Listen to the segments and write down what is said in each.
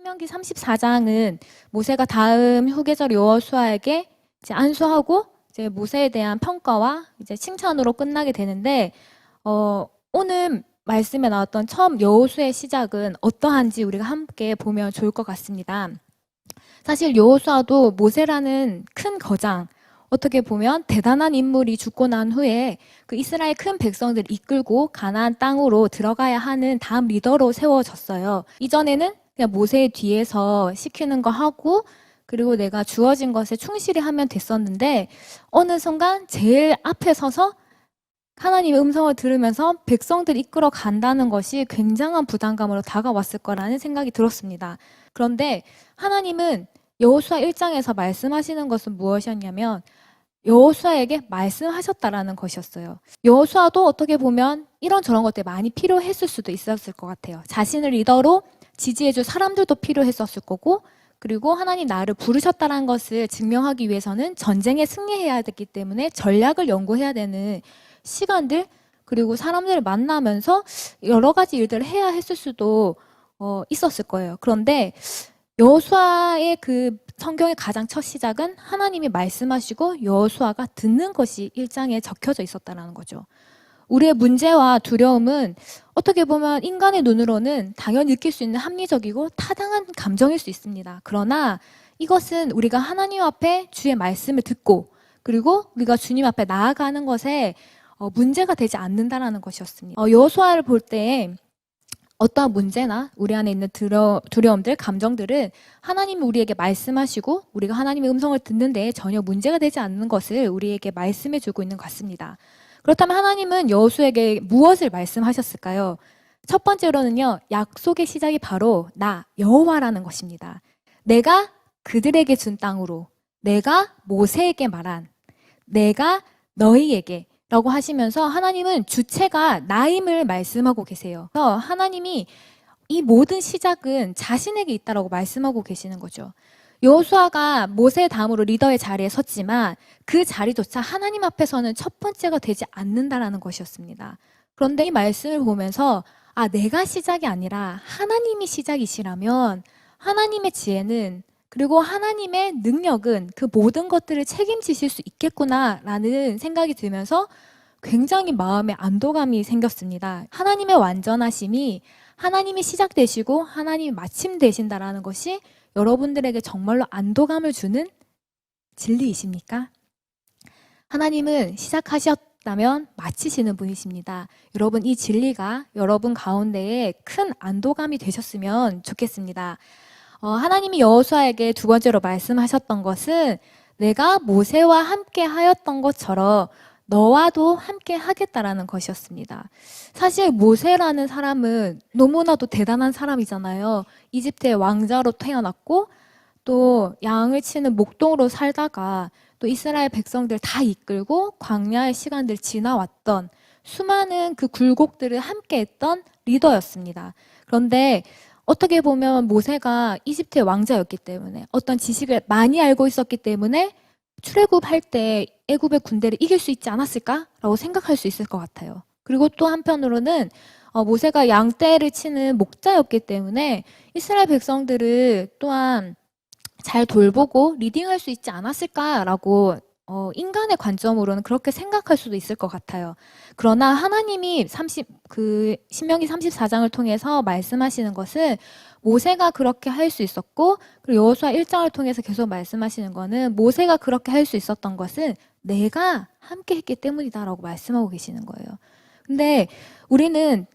신명기 34장은 모세가 다음 후계자 여호수아에게 이제 안수하고 이제 모세에 대한 평가와 이제 칭찬으로 끝나게 되는데 오늘 말씀에 나왔던 처음 여호수아의 시작은 어떠한지 우리가 함께 보면 좋을 것 같습니다. 사실 여호수아도 모세라는 큰 거장, 어떻게 보면 대단한 인물이 죽고 난 후에 그 이스라엘 큰 백성들을 이끌고 가나안 땅으로 들어가야 하는 다음 리더로 세워졌어요. 이전에는 그냥 모세의 뒤에서 시키는 거 하고 그리고 내가 주어진 것에 충실히 하면 됐었는데 어느 순간 제일 앞에 서서 하나님의 음성을 들으면서 백성들 이끌어 간다는 것이 굉장한 부담감으로 다가왔을 거라는 생각이 들었습니다. 그런데 하나님은 여호수아 1장에서 말씀하시는 것은 무엇이었냐면 여호수아에게 말씀하셨다라는 것이었어요. 여호수아도 어떻게 보면 이런저런 것들이 많이 필요했을 수도 있었을 것 같아요. 자신을 리더로 지지해줄 사람들도 필요했었을 거고 그리고 하나님 나를 부르셨다는 것을 증명하기 위해서는 전쟁에 승리해야 됐기 때문에 전략을 연구해야 되는 시간들 그리고 사람들을 만나면서 여러 가지 일들을 해야 했을 수도 있었을 거예요. 그런데 여호수아의 그 성경의 가장 첫 시작은 하나님이 말씀하시고 여호수아가 듣는 것이 1장에 적혀져 있었다는 거죠. 우리의 문제와 두려움은 어떻게 보면 인간의 눈으로는 당연히 느낄 수 있는 합리적이고 타당한 감정일 수 있습니다. 그러나 이것은 우리가 하나님 앞에 주의 말씀을 듣고 그리고 우리가 주님 앞에 나아가는 것에 문제가 되지 않는다라는 것이었습니다. 여호수아를 볼 때 어떠한 문제나 우리 안에 있는 두려움들, 감정들은 하나님이 우리에게 말씀하시고 우리가 하나님의 음성을 듣는 데 전혀 문제가 되지 않는 것을 우리에게 말씀해 주고 있는 것 같습니다. 그렇다면 하나님은 여호수아에게 무엇을 말씀하셨을까요? 첫 번째로는요, 약속의 시작이 바로 나 여호와라는 것입니다. 내가 그들에게 준 땅으로 내가 모세에게 말한 내가 너희에게 라고 하시면서 하나님은 주체가 나임을 말씀하고 계세요. 그래서 하나님이 이 모든 시작은 자신에게 있다라고 말씀하고 계시는 거죠. 여호수아가 모세 다음으로 리더의 자리에 섰지만 그 자리조차 하나님 앞에서는 첫 번째가 되지 않는다라는 것이었습니다. 그런데 이 말씀을 보면서 내가 시작이 아니라 하나님이 시작이시라면 하나님의 지혜는 그리고 하나님의 능력은 그 모든 것들을 책임지실 수 있겠구나라는 생각이 들면서 굉장히 마음에 안도감이 생겼습니다. 하나님의 완전하심이 하나님이 시작되시고 하나님이 마침되신다라는 것이 여러분들에게 정말로 안도감을 주는 진리이십니까? 하나님은 시작하셨다면 마치시는 분이십니다. 여러분 이 진리가 여러분 가운데에 큰 안도감이 되셨으면 좋겠습니다. 하나님이 여호수아에게 두 번째로 말씀하셨던 것은 내가 모세와 함께 하였던 것처럼 너와도 함께 하겠다라는 것이었습니다. 사실 모세라는 사람은 너무나도 대단한 사람이잖아요. 이집트의 왕자로 태어났고 또 양을 치는 목동으로 살다가 또 이스라엘 백성들 다 이끌고 광야의 시간들 지나왔던 수많은 그 굴곡들을 함께 했던 리더였습니다. 그런데 어떻게 보면 모세가 이집트의 왕자였기 때문에 어떤 지식을 많이 알고 있었기 때문에 출애굽할 때 애굽의 군대를 이길 수 있지 않았을까라고 생각할 수 있을 것 같아요. 그리고 또 한편으로는 모세가 양떼를 치는 목자였기 때문에 이스라엘 백성들을 또한 잘 돌보고 리딩할 수 있지 않았을까라고 인간의 관점으로는 그렇게 생각할 수도 있을 것 같아요. 그러나 하나님이 신명기 34장을 통해서 말씀하시는 것은 모세가 그렇게 할 수 있었고 그리고 여호수아 1장을 통해서 계속 말씀하시는 것은 모세가 그렇게 할 수 있었던 것은 내가 함께 했기 때문이다라고 말씀하고 계시는 거예요. 근데 우리는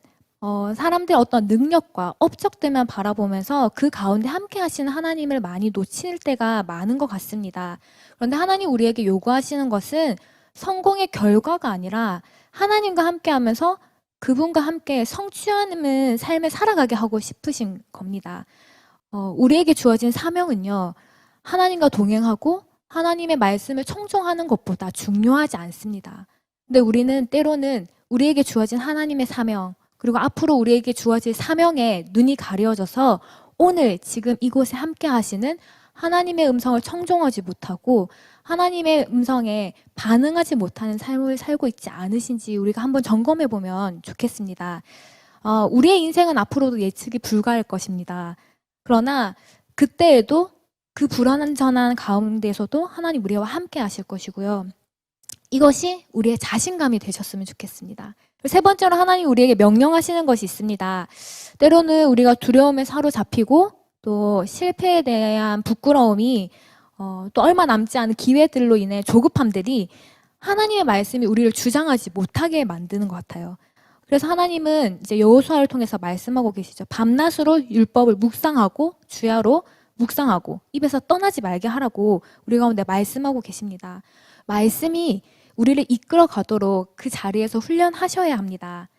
사람들의 어떤 능력과 업적들만 바라보면서 그 가운데 함께 하시는 하나님을 많이 놓칠 때가 많은 것 같습니다. 그런데 하나님 우리에게 요구하시는 것은 성공의 결과가 아니라 하나님과 함께 하면서 그분과 함께 성취하는 삶을 살아가게 하고 싶으신 겁니다. 우리에게 주어진 사명은요, 하나님과 동행하고 하나님의 말씀을 청종하는 것보다 중요하지 않습니다. 근데 우리는 때로는 우리에게 주어진 하나님의 사명, 그리고 앞으로 우리에게 주어질 사명에 눈이 가려져서 오늘 지금 이곳에 함께 하시는 하나님의 음성을 청종하지 못하고 하나님의 음성에 반응하지 못하는 삶을 살고 있지 않으신지 우리가 한번 점검해 보면 좋겠습니다. 우리의 인생은 앞으로도 예측이 불가할 것입니다. 그러나 그때에도 그 불완전한 가운데서도 하나님 우리와 함께 하실 것이고요. 이것이 우리의 자신감이 되셨으면 좋겠습니다. 세 번째로 하나님 우리에게 명령하시는 것이 있습니다. 때로는 우리가 두려움에 사로잡히고 또 실패에 대한 부끄러움이 또 얼마 남지 않은 기회들로 인해 조급함들이 하나님의 말씀이 우리를 주장하지 못하게 만드는 것 같아요. 그래서 하나님은 이제 여호수아를 통해서 말씀하고 계시죠. 밤낮으로 율법을 묵상하고 주야로 묵상하고 입에서 떠나지 말게 하라고 우리 가운데 말씀하고 계십니다. 말씀이 우리를 이끌어 가도록 그 자리에서 훈련하셔야 합니다.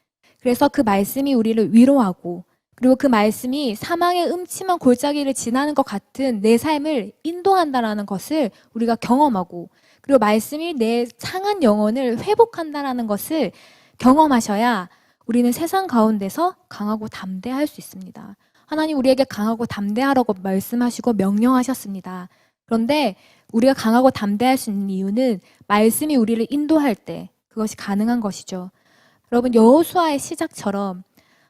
그래서 그 말씀이 우리를 위로하고 그리고 그 말씀이 사망의 음침한 골짜기를 지나는 것 같은 내 삶을 인도한다라는 것을 우리가 경험하고 그리고 말씀이 내 상한 영혼을 회복한다라는 것을 경험하셔야 우리는 세상 가운데서 강하고 담대할 수 있습니다. 하나님 우리에게 강하고 담대하라고 말씀하시고 명령하셨습니다. 그런데 우리가 강하고 담대할 수 있는 이유는 말씀이 우리를 인도할 때 그것이 가능한 것이죠. 여러분 여호수아의 시작처럼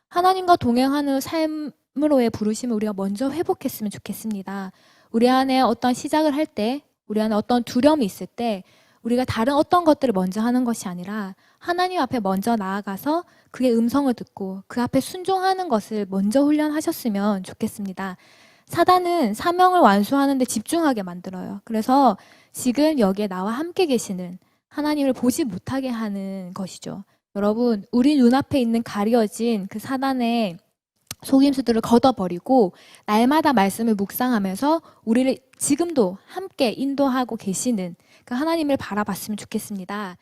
하나님과 동행하는 삶으로의 부르심을 우리가 먼저 회복했으면 좋겠습니다. 우리 안에 어떤 시작을 할 때, 우리 안에 어떤 두려움이 있을 때 우리가 다른 어떤 것들을 먼저 하는 것이 아니라 하나님 앞에 먼저 나아가서 그의 음성을 듣고 그 앞에 순종하는 것을 먼저 훈련하셨으면 좋겠습니다. 사단은 사명을 완수하는 데 집중하게 만들어요. 그래서 지금 여기에 나와 함께 계시는 하나님을 보지 못하게 하는 것이죠. 여러분, 우리 눈앞에 있는 가려진 그 사단의 속임수들을 걷어버리고 날마다 말씀을 묵상하면서 우리를 지금도 함께 인도하고 계시는 그 하나님을 바라봤으면 좋겠습니다.